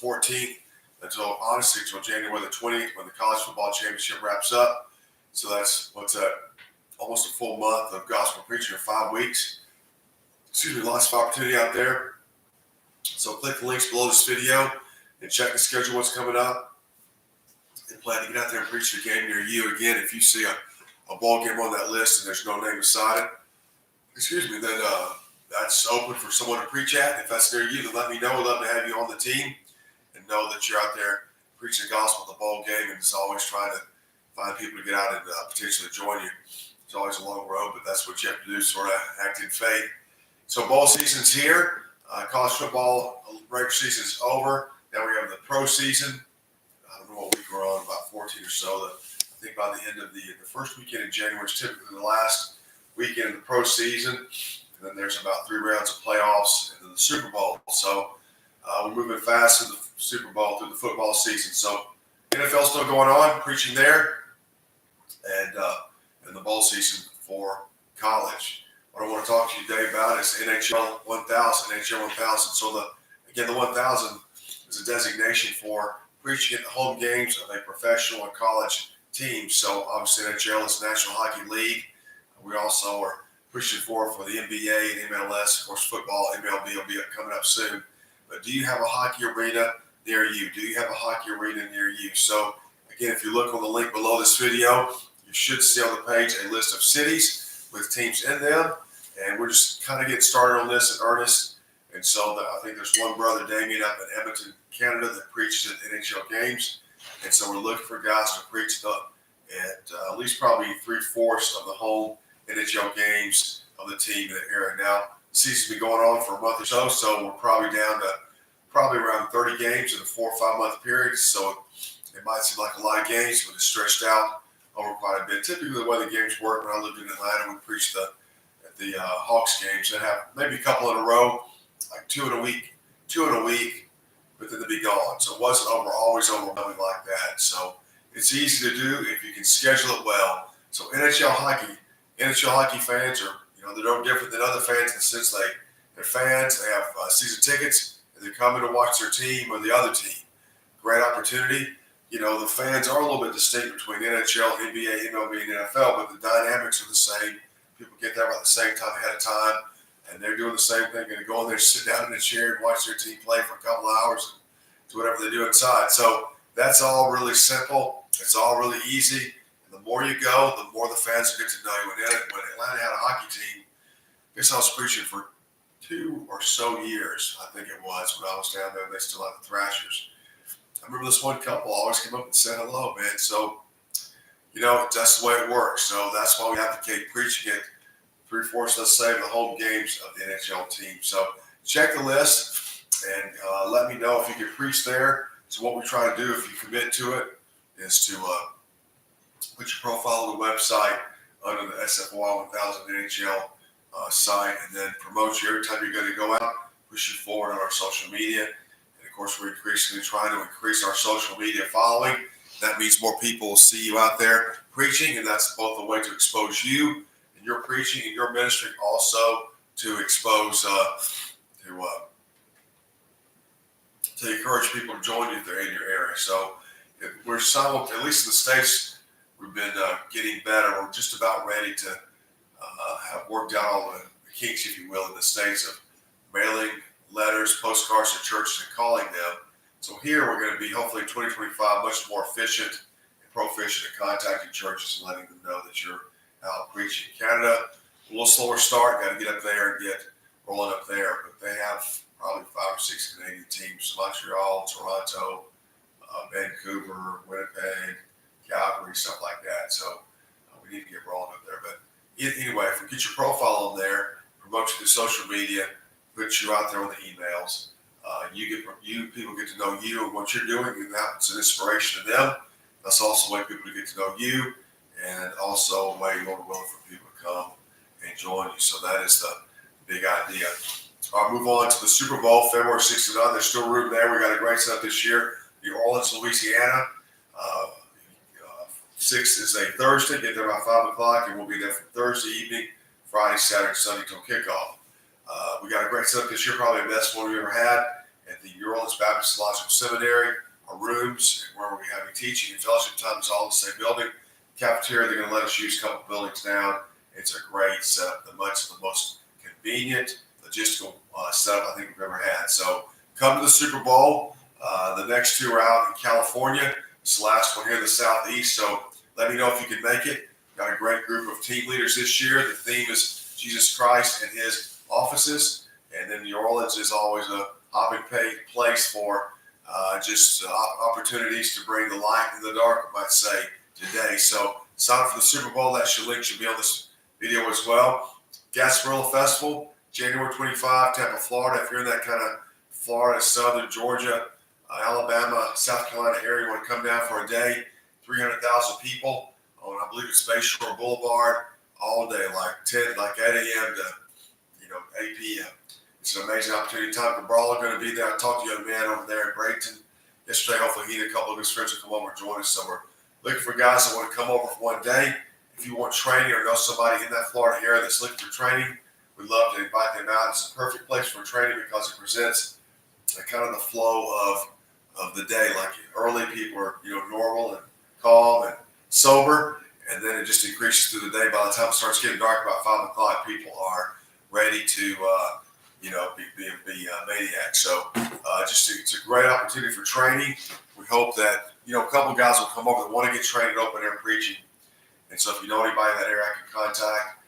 14th until January the 20th when the college football championship wraps up. So that's almost a full month of gospel preaching in 5 weeks. Lots of opportunity out there. So click the links below this video and check the schedule, what's coming up, and plan to get out there and preach a game near you. Again, if you see a ball game on that list and there's no name beside it, then that's open for someone to preach at. If that's near you, then let me know. We'd love to have you on the team and know that you're out there preaching the gospel at the ball game, and it's always trying to find people to get out and potentially join you. It's always a long road, but that's what you have to do, sort of act in faith. So bowl season's here. College football regular season is over. Now we have the pro season. I don't know what week we're on, about 14 or so. I think by the end of the first weekend in January is typically the last weekend of the pro season. And then there's about 3 rounds of playoffs and then the Super Bowl. So we're moving fast through the Super Bowl, through the football season. So NFL's still going on, preaching there, and the bowl season for college. What I want to talk to you today about is NHL 1000. So the 1000 is a designation for preaching at the home games of a professional and college team. So obviously NHL is the National Hockey League. We also are pushing for the NBA and MLS. Of course, football, MLB will be coming up soon. But do you have a hockey arena near you? Do you have a hockey arena near you? So again, if you look on the link below this video, you should see on the page a list of cities with teams in them. And we're just kind of getting started on this in earnest. And so I think there's one brother, Damien, up in Edmonton, Canada, that preaches at NHL Games. And so we're looking for guys to preach at least probably 3/4 of the home NHL games of the team in the area. Now, the season's been going on for a month or so we're probably down to around 30 games in a 4 or 5 month period. So it might seem like a lot of games, but it's stretched out over quite a bit. Typically, the way the games work, when I lived in Atlanta, we preached at the Hawks games that have maybe a couple in a row, like two in a week, but then they'd be gone. So it wasn't always overwhelming like that. So it's easy to do if you can schedule it well. So NHL hockey fans are, they're no different than other fans in the sense they're fans, they have season tickets, and they're coming to watch their team or the other team. Great opportunity. The fans are a little bit distinct between NHL, NBA, MLB, and NFL, but the dynamics are the same. People get there about the same time ahead of time, and they're doing the same thing. They're going to go in there, sit down in a chair, and watch their team play for a couple of hours and do whatever they do inside. So that's all really simple. It's all really easy. And the more you go, the more the fans will get to know you. When Atlanta had a hockey team, I guess I was preaching for 2 or so years, I think it was, when I was down there. They still had the Thrashers. I remember this one couple always came up and said hello, man. So, that's the way it works. So that's why we advocate preaching at 3/4, let's say, of the home games of the NHL team. So check the list and let me know if you can preach there. So what we try to do, if you commit to it, is to put your profile on the website under the SFOI 1000 NHL site, and then promote you every time you're going to go out, push you forward on our social media. And of course, we're increasingly trying to increase our social media following. That means more people will see you out there preaching, and that's both a way to expose you and your preaching and your ministry, also to expose, to encourage people to join you if they're in your area. So we're at least in the States, we've been getting better. We're just about ready to have worked out all the kinks, if you will, in the States of mailing letters, postcards to churches and calling them. So here we're going to be, hopefully in 2025, much more efficient and proficient at contacting churches and letting them know that you're out preaching. Canada, a little slower start, got to get up there and get rolling up there, but they have probably 5 or 6 Canadian teams: Montreal, Toronto, Vancouver, Winnipeg, Calgary, stuff like that. So we need to get rolling up there. But anyway, if we get your profile on there, promote you through social media, put you out there on the emails, people get to know you and what you're doing, and that's an inspiration to them. That's also a way people get to know you, and also a way, Lord willing, for people to come and join you. So that is the big idea. I'll move on to the Super Bowl, February 6th and 9th. There's still room there. We got a great setup this year. New Orleans, Louisiana. 6th is a Thursday. Get there by 5 o'clock, and we'll be there from Thursday evening, Friday, Saturday, Sunday till kickoff. We got a great setup this year, probably the best one we ever had at the New Orleans Baptist Theological Seminary. Our rooms where we're having teaching and fellowship time is all in the same building. Cafeteria, they're going to let us use a couple buildings down. It's a great setup, the most convenient logistical setup I think we've ever had. So come to the Super Bowl. The next two are out in California. It's the last one here in the Southeast. So let me know if you can make it. Got a great group of team leaders this year. The theme is Jesus Christ and his offices. And then New Orleans is always a hopping place for just opportunities to bring the light in the dark, I might say, today. So sign up for the Super Bowl. That link should be on this video as well. Gasparilla Festival, January 25, Tampa, Florida. If you're in that kind of Florida, Southern Georgia, Alabama, South Carolina area, you want to come down for a day, 300,000 people on, I believe it's Bay Shore Boulevard, all day, like 8 a.m. to 8 p.m. It's an amazing opportunity. Tom Cabral going to be there. I talked to a young man over there in Bradenton yesterday. Hopefully he and a couple of his friends will come over and join us. So we're looking for guys that want to come over for one day. If you want training or know somebody in that Florida area that's looking for training, we'd love to invite them out. It's a perfect place for training because it presents kind of the flow of the day. Like early people are normal and calm and sober, and then it just increases through the day. By the time it starts getting dark, about 5 o'clock, people are ready to be maniacs. So it's a great opportunity for training. We hope that a couple of guys will come over that want to get trained in open air preaching. And so if you know anybody in that area I can contact,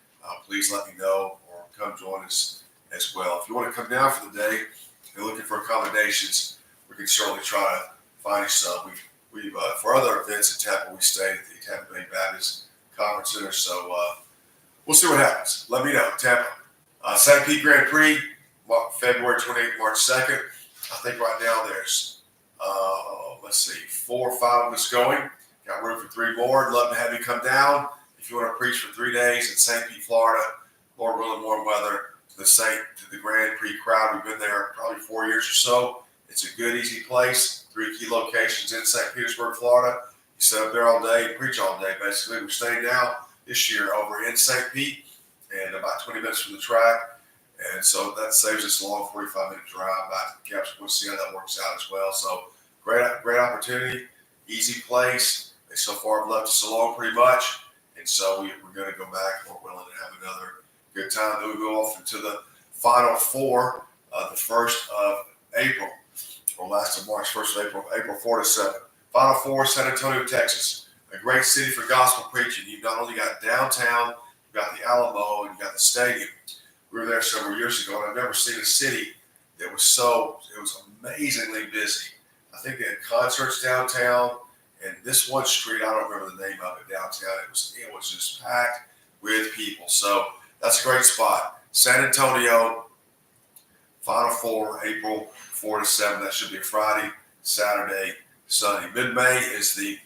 please let me know or come join us as well. If you want to come down for the day and looking for accommodations, we can certainly try to find you some. We've for other events in Tampa, we stayed at the Tampa Bay Baptist Conference Center. So we'll see what happens. Let me know. Tampa. St. Pete Grand Prix, February 28th, March 2nd. I think right now there's, 4 or 5 of us going. Got room for 3 more. I'd love to have you come down. If you want to preach for 3 days in St. Pete, Florida, Lord willing, warm weather, to the Grand Prix crowd. We've been there probably 4 years or so. It's a good, easy place. 3 key locations in St. Petersburg, Florida. You sit up there all day and preach all day, basically. We're staying down this year over in St. Pete and about 20 minutes from the Tract. And so that saves us a long 45-minute drive back to the campus. We'll see how that works out as well. So great opportunity, easy place. They so far have left us alone pretty much. And so we're going to go back. We're willing to have another good time. Then we go off into the Final Four, the 1st of April, or last of March, 1st of April 4 to 7. Final Four, San Antonio, Texas. A great city for gospel preaching. You've not only got downtown, you've got the Alamo, and you've got the stadium. We were there several years ago, and I've never seen a city that was it was amazingly busy. I think they had concerts downtown, and this one street, I don't remember the name of it downtown, it was just packed with people. So that's a great spot. San Antonio, Final Four, April 4 to 7. That should be a Friday, Saturday, Sunday. Mid-May is the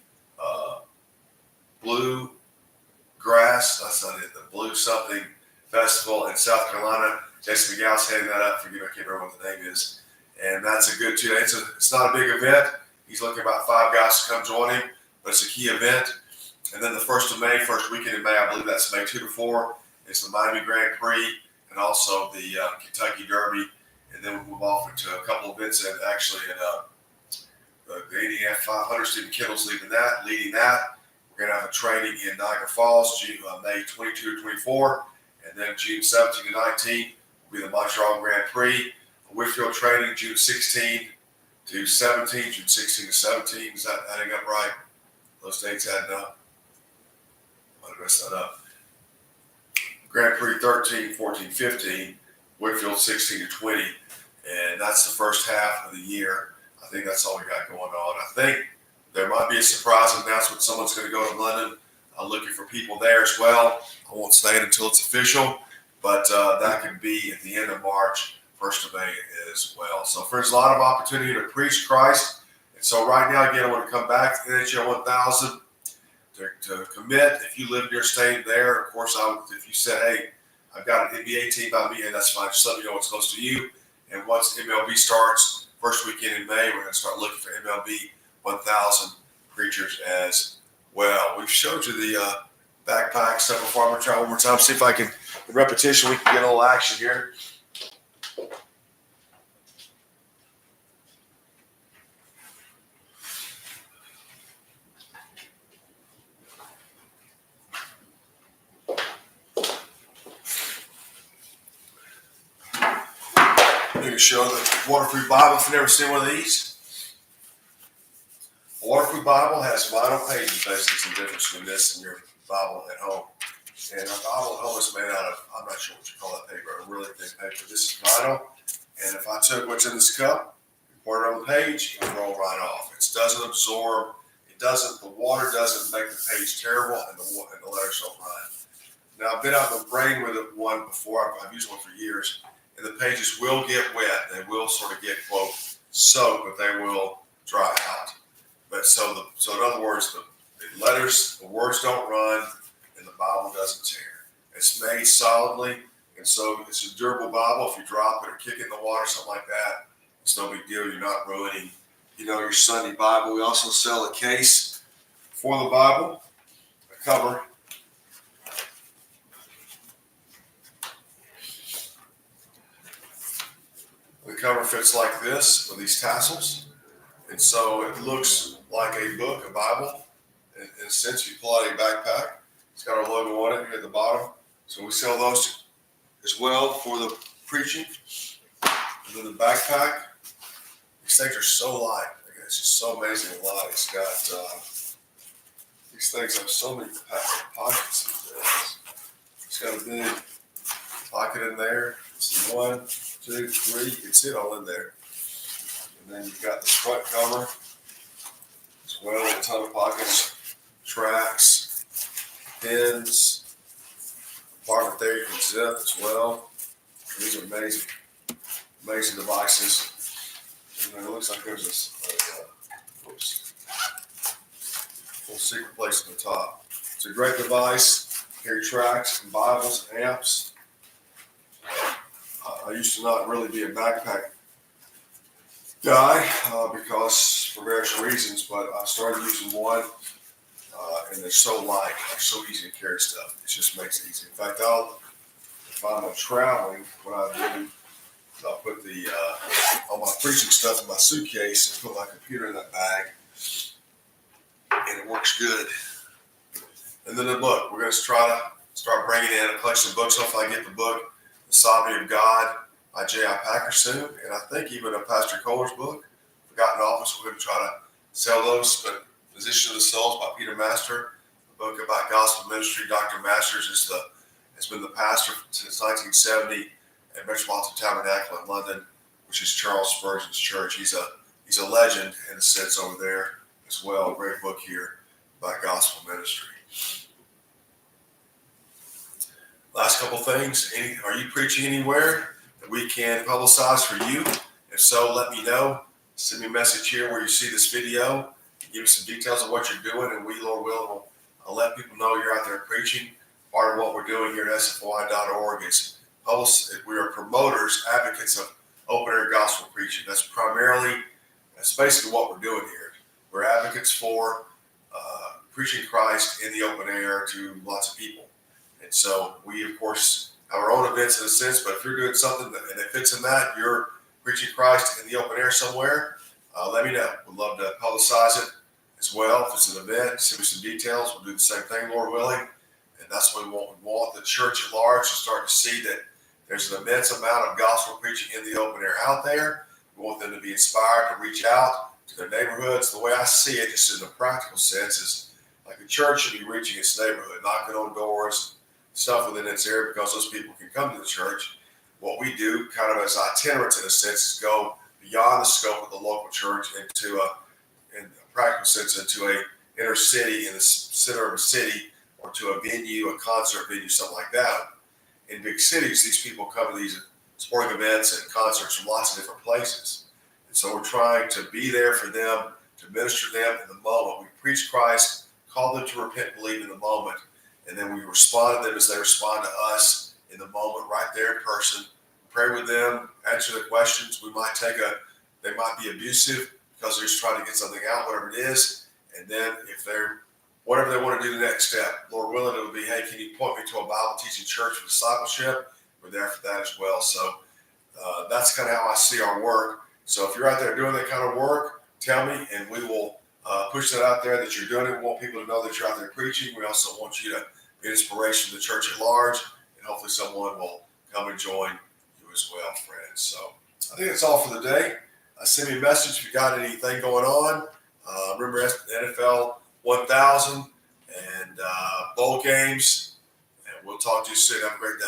Blue Grass, that's not it, the Blue something Festival in South Carolina. Jason McGow's heading that up. Forgive me, I can't remember what the name is. And that's a good 2 days. It's not a big event. He's looking about 5 guys to come join him, but it's a key event. And then the 1st of May, first weekend in May, I believe that's May 2 to 4, is the Miami Grand Prix and also the Kentucky Derby. And then we'll move off into a couple of events and actually the Indiana 500, Stephen Kittle's leading that. We're going to have a training in Niagara Falls, May 22 to 24. And then June 17 to 19 will be the Montreal Grand Prix. Whitfield training June 16 to 17, June 16 to 17. Is that adding up right? Those dates adding up? I might have messed that up. Grand Prix 13, 14, 15. Whitfield 16 to 20. And that's the first half of the year. I think that's all we got going on. I think there might be a surprise announcement. Someone's going to go to London. I'm looking for people there as well. I won't say it until it's official, but that could be at the end of March, 1st of May as well. So there's a lot of opportunity to preach Christ. And so right now, again, I want to come back to the NHL 1000 to commit. If you live near staying there, of course, if you said, hey, I've got an NBA team by me, and that's fine. Just let me know what's close to you. And once MLB starts, first weekend in May, we're going to start looking for MLB 1000 preachers as well. We've showed you the backpack stuff before. I'm going to try one more time, see if I can, in repetition, we can get a little action here. me show the waterproof Bible. If you've never seen one of these, a waterproof Bible has vinyl pages. Basically, some difference between this and your Bible at home. And our Bible at home is made out of, I'm not sure what you call that paper, a really thin paper. This is vinyl. And if I took what's in this cup, pour it on the page, it'll roll right off. It doesn't absorb. The water doesn't make the page terrible, and the letters don't run. Now, I've been out in the rain with one before. I've used one for years, and the pages will get wet. They will sort of get, quote, soaked, but they will dry out. But so in other words, the letters, the words don't run, and the Bible doesn't tear. It's made solidly, and so it's a durable Bible. If you drop it or kick it in the water, something like that, it's no big deal. You're not ruining, your Sunday Bible. We also sell a case for the Bible, a cover. The cover fits like this with these tassels. And so it looks like a book, a Bible. In a sense, you pull out a backpack. It's got our logo on it here at the bottom. So we sell those as well for the preaching. And then the backpack. These things are so light. It's just so amazingly light. It's got, these things have so many pockets. It's got a big pocket in there. It's 1, 2, 3. You can see it all in there. And then you've got the front cover as well, a ton of pockets, tracts, pins, compartment there you can zip as well. These are amazing devices. And then it looks like there's this little secret place at the top. It's a great device. Carry tracts and Bibles, amps. I used to not really be a backpack guy because for various reasons, but I started using one, and they're so light, they're so easy to carry stuff. It just makes it easy. In fact, if I'm traveling, what I do, I'll put all my preaching stuff in my suitcase and put my computer in that bag, and it works good. And then the book, we're going to try to start bringing in a collection of books. Hopefully I get the book, The Sovereignty of God by J.I. Packer soon, and I think even a Pastor Kohler's book, Forgotten Office. We're going to try to sell those. But Physician of the Souls by Peter Master, a book about gospel ministry. Dr. Masters has been the pastor since 1970 at Metropolitan Tabernacle in London, which is Charles Spurgeon's church. He's a legend in a sense over there as well. A great book here about gospel ministry. Last couple things. Are you preaching anywhere that we can publicize for you? If so, let me know. Send me a message here where you see this video. Give me some details of what you're doing, and we, Lord willing, will let people know you're out there preaching. Part of what we're doing here at SFOI.org is we are promoters, advocates of open air gospel preaching. That's basically what we're doing here. We're advocates for preaching Christ in the open air to lots of people. And so we, of course, have our own events in a sense, but if you're doing something and it fits in that, you're preaching Christ in the open air somewhere, let me know. We'd love to publicize it as well. If it's an event, send me some details. We'll do the same thing, Lord willing. And that's what we want. We want the church at large to start to see that there's an immense amount of gospel preaching in the open air out there. We want them to be inspired to reach out to their neighborhoods. The way I see it, just in a practical sense, is like the church should be reaching its neighborhood, knocking on doors, stuff within its area, because those people can come to the church. What we do, kind of as itinerants in a sense, is go beyond the scope of the local church into in a practical sense, into a inner city, in the center of a city, or to a venue, a concert venue, something like that. In big cities, these people come to these sporting events and concerts from lots of different places. And so we're trying to be there for them, to minister to them in the moment. We preach Christ, call them to repent and believe in the moment, and then we respond to them as they respond to us in the moment, right there in person. Pray with them, answer the questions. They might be abusive because they're just trying to get something out, whatever it is. And then if whatever they want to do the next step, Lord willing, it would be, hey, can you point me to a Bible teaching church for discipleship? We're there for that as well. So that's kind of how I see our work. So if you're out there doing that kind of work, tell me, and we will push that out there that you're doing it. We want people to know that you're out there preaching. We also want you to be an inspiration to the church at large, and hopefully someone will come and join you as well, friends. So I think that's all for the day. Send me a message if you got anything going on. Remember NFL 1000 and bowl games. And we'll talk to you soon. Have a great day.